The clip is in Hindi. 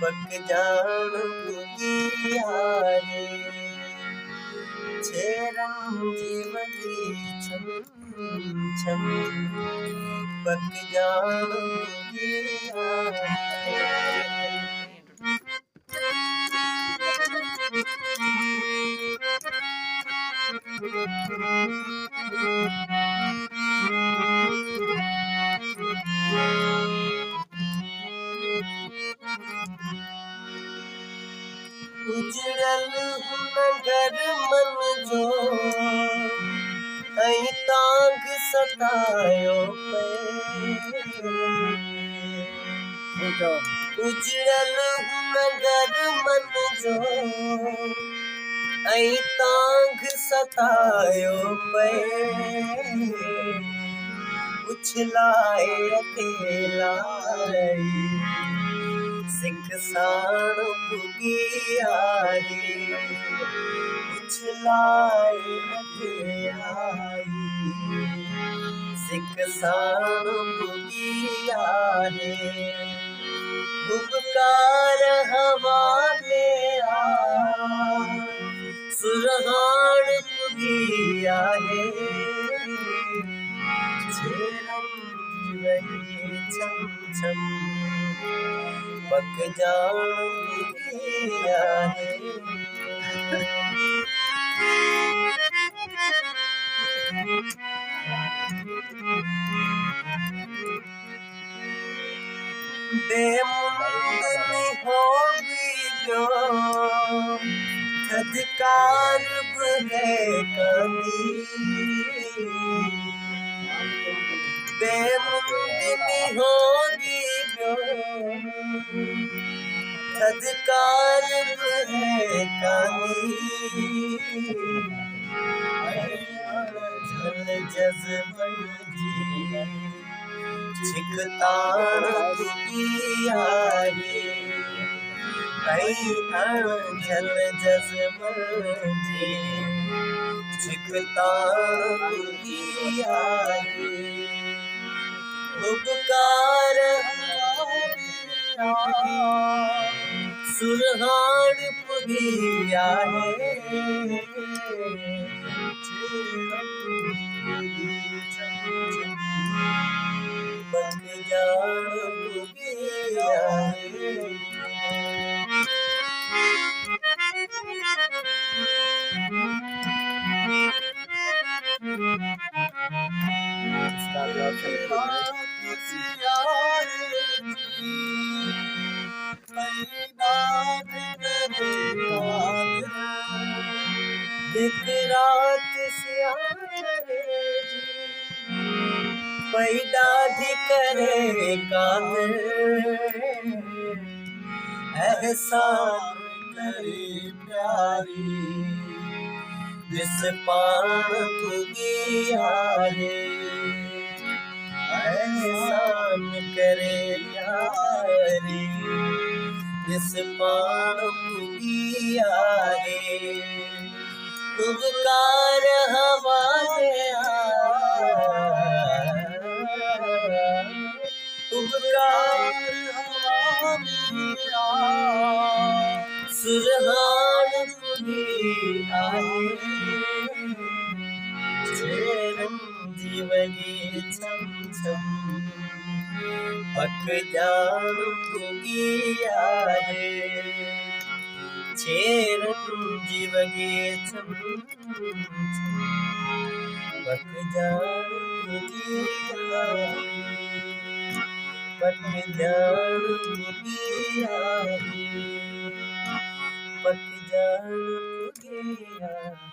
पक जान पुगियारे छेरम जीवगी छम छम पक जान पुगियारे। उजड़ल नगर मन जो ऐं तांग सतायो पे उजड़ल नगर मन जो ऐं तांग सतायो पे उछलाए अकेला सिख साण पुगियारे उछलाए अकेला सिख साण पुगियारे। हुबकार हवा में आ सुरहान पुगियारे छेरम जीवगी छम छम पक जान पुगियारे। बेमुंद होगी जो थदकार बने कमी बेमुंद होगी जो थदकार बने कमी झल जज्बन जी छिकतान पुगियारे झल जज्बन जी छिकतान पुगियारे। हुबकार सुरहान पुगियारे पक जान पुगियारे। एक रात पैदा भी करे कादिर एहसान करे प्यारी जिस पान पुगियारे एहसान करे प्यारी जिस पान पुगियारे। हुबकार हवा में आ हुबकार हवा में आ सुरहान पुगियारे छेरम जीवगी छम छम पक जान पुगियारे छेरम जीवगी छम छम पक जान पुगियारे पक जान पुगियारे पक जान पुगियारे।